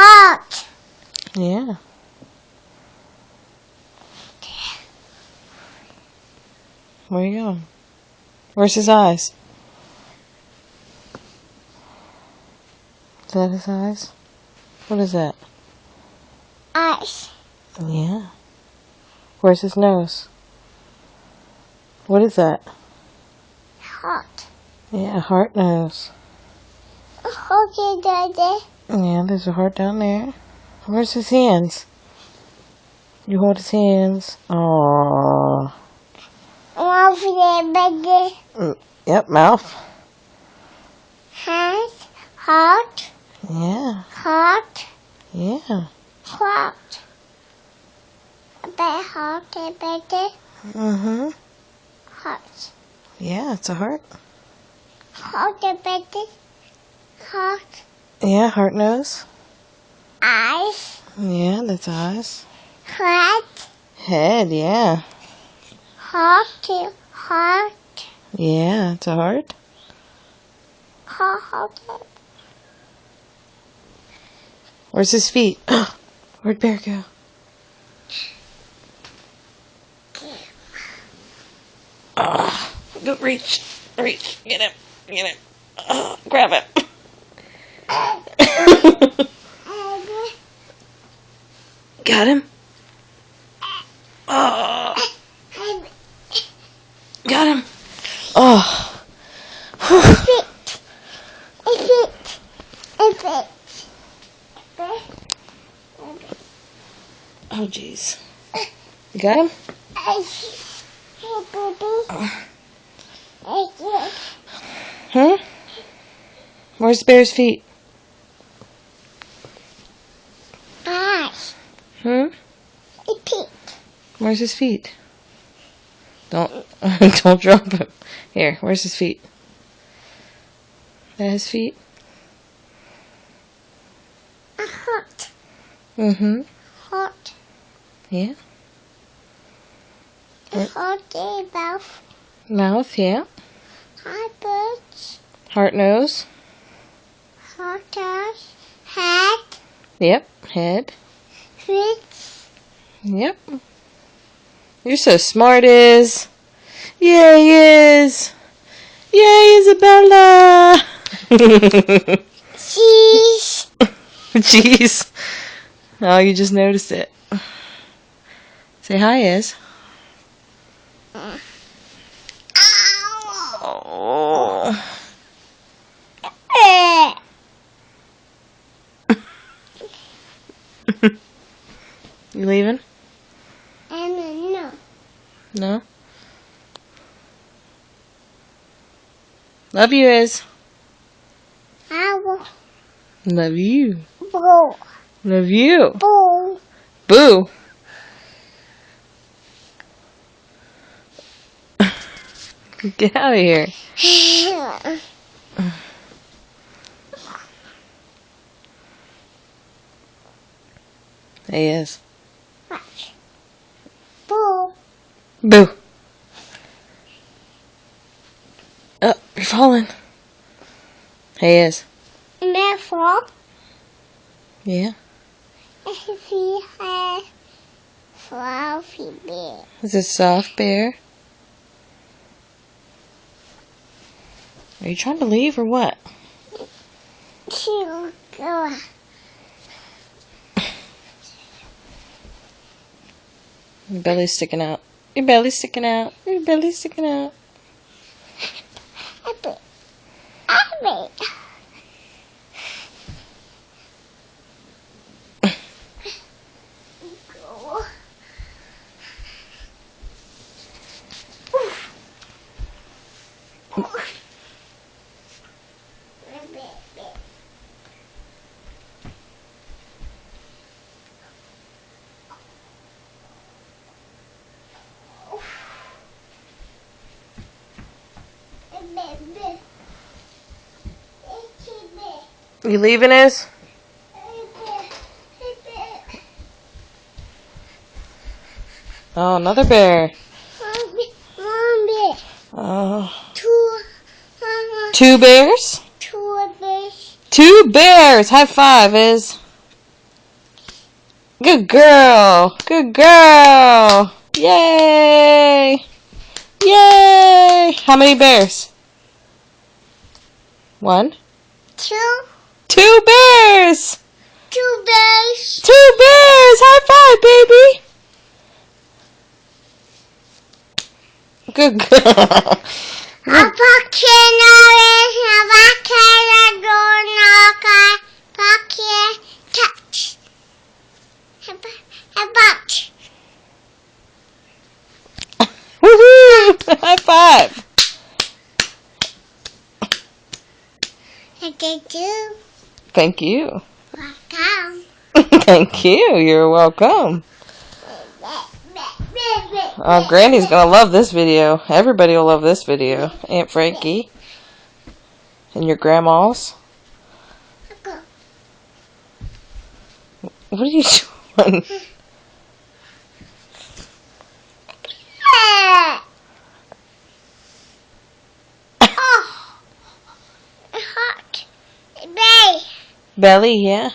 Hot. Yeah. Where you going? Where's his eyes? Is that his eyes? What is that? Ice. Yeah. Where's his nose? What is that? Hot. Yeah, heart nose. Okay, Daddy. Yeah, there's a heart down there. Where's his hands? You hold his hands. Aww. Mouth there, baby. Yep, mouth. Hands. Hot. Yeah. Hot. Yeah. Hot. A bit hot, baby. Mm-hmm. Hot. Yeah, it's a heart. Hot, baby. Hot. Yeah, heart nose. Eyes. Yeah, that's eyes. Head. Head, yeah. Hot. Hot. Yeah, it's a heart. Hot. Where's his feet? Where'd Bear go? Go reach. Reach. Get him. Get him. Grab him. Got him? Oh. Got him. Oh. Oh, jeez. You got him? Huh? Where's the bear's feet? Hmm? Where's his feet? Don't don't drop him. Here, where's his feet? That his feet? Hot. Mm-hmm. Hot. Yeah. Hot mouth. Mouth, yeah. Hot birds. Heart nose. Hot eyes. Head. Yep. Head. Feet. Yep. You're so smart, Iz. Yay, Iz. Yay, Isabella. Cheese. Jeez. Oh, you just noticed it. Say hi, Iz. Oh. You leaving? No. No? Love you, Iz. Owl. Love you. Boo. Love you. Boo. Boo. Get out of here. Hey, Iz. Boo. Boo. Oh, you're falling. Hey, Iz. Therefore, Yeah? he has fluffy bear. Is it soft bear? Are you trying to leave or what? She'll go. Your belly's sticking out. Your belly's sticking out. Your belly's sticking out. Abby. Go. You leaving, Iz? Oh, another bear. Mommy. Oh. Two. Two bears? Two bears. 2 bears! High five, Iz. Good girl. Good girl. Yay. Yay. How many bears? 1. 2. 2 bears. 2 bears. 2 bears. High five, baby. Good girl. Woohoo! High five. Thank you. Welcome. Thank you. You're welcome. Oh, Granny's gonna love this video. Everybody will love this video. Aunt Frankie. And your grandmas. What are you doing? Belly, yeah.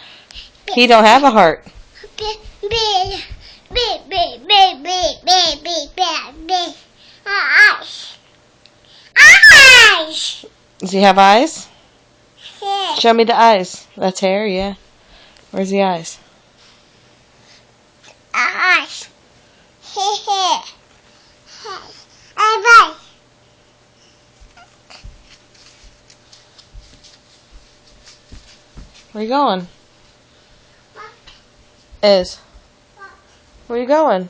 He don't have a heart. Eyes. Does he have eyes? Show me the eyes. That's hair, yeah. Where's the eyes? Eyes. Where you going? Is. Where you going?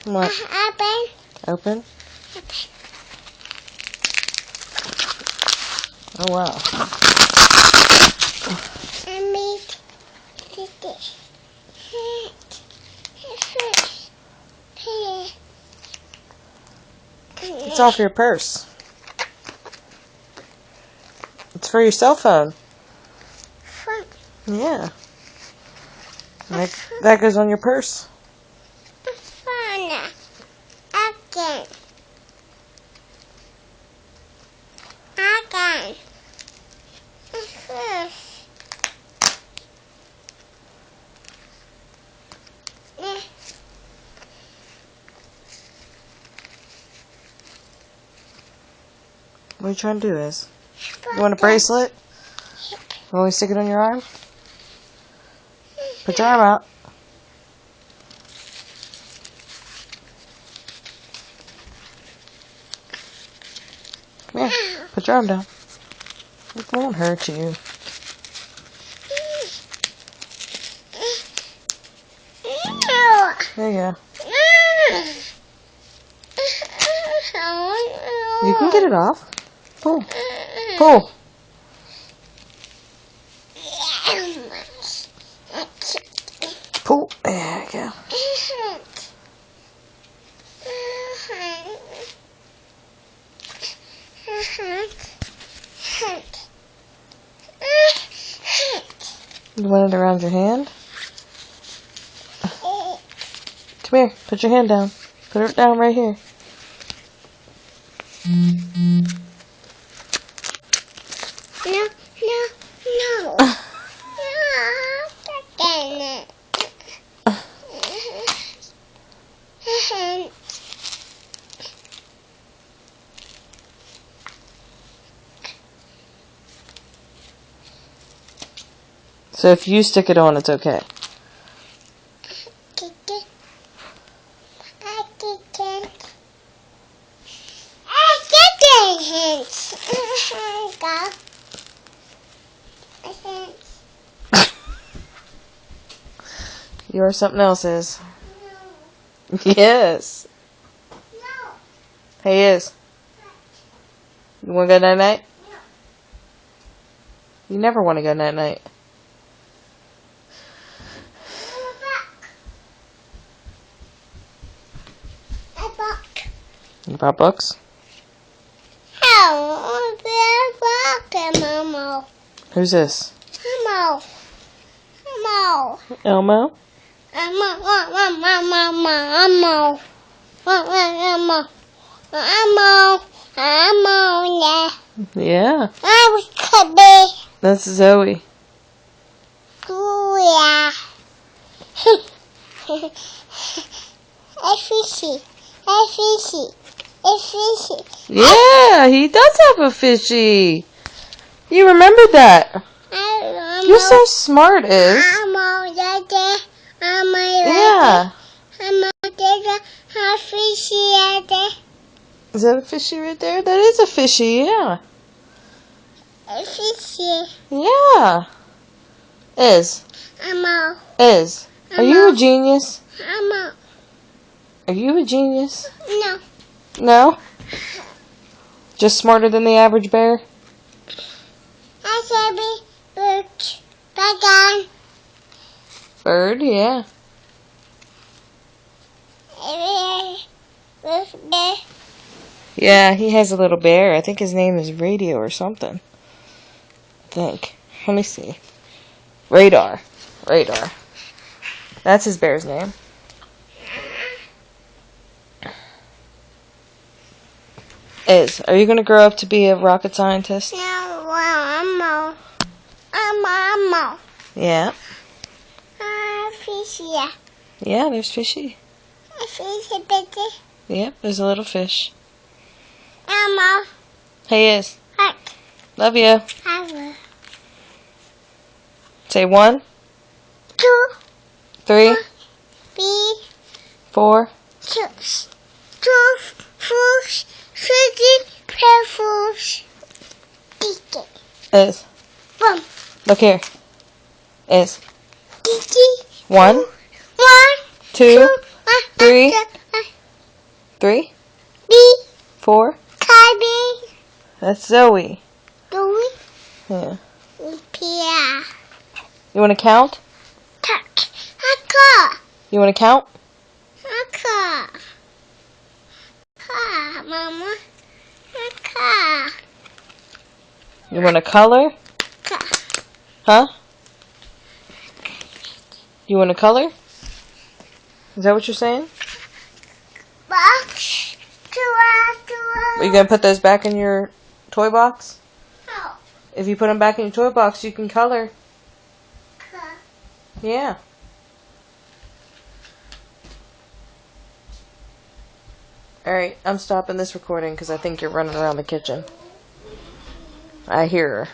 What? Open? Oh wow. It's off your purse. It's for your cell phone. Yeah. That goes on your purse. What are you trying to do, Is? You want a bracelet? You want me to stick it on your arm? Put your arm out. Come here. Put your arm down. It won't hurt you. There you go. You can get it off. Pull. Pull. Pull. There you go. You want it around your hand? Come here. Put your hand down. Put it down right here. No. So if you stick it on, it's okay. You are something else, Is. Yes. Hey, Is. You want to go night-night? You never want to go night-night. You brought books? Mama. Who's this? Mama. Elmo. Elmo? Elmo. Elmo. Elmo. Elmo. Elmo. Yeah. Yeah. I was Cubby. That's Zoe. Ooh, yeah. A fishy. A fishy. A fishy. Yeah, he does have a fishy. You remembered that. You're so smart, Iz. Elmo, Dada. Elmo, Yeah. Elmo, Dada. A fishy, Dada. Is that a fishy right there? That is a fishy, yeah. A fishy. Yeah. Iz. Elmo. Iz. Are you a genius? Elmo. Are you a genius? No. No? Just smarter than the average bear? I said be bird. Bye, Bird, yeah. guys. Yeah, he has a little bear. I think his name is Radio or something. I think. Let me see. Radar. Radar. That's his bear's name. Iz, are you going to grow up to be a rocket scientist? No, well, Elmo. Yeah. Fishy. Yeah, there's fishy. Fishy, baby. Yep, there's a little fish. Elmo. Hey, Iz. Hut. Love you. Have Say 1, 2, 3, 4. 6, 2, 4, 3, purples. Kiki. Iz, Boom. look here. Iz. Kiki. 1, 1, 2, 3, 3, B. 4. Tabby. That's Zoe. Louie. Yeah. Pia. You want to count? Tuck. Aka. You want to count? Aka. Ka, Mama. Aka. You want to color? Ka. Huh? You want to color? Is that what you're saying? Box. Are you going to put those back in your toy box? No. If you put them back in your toy box, you can color. Ka. Yeah. Alright, I'm stopping this recording because I think you're running around the kitchen. I hear her.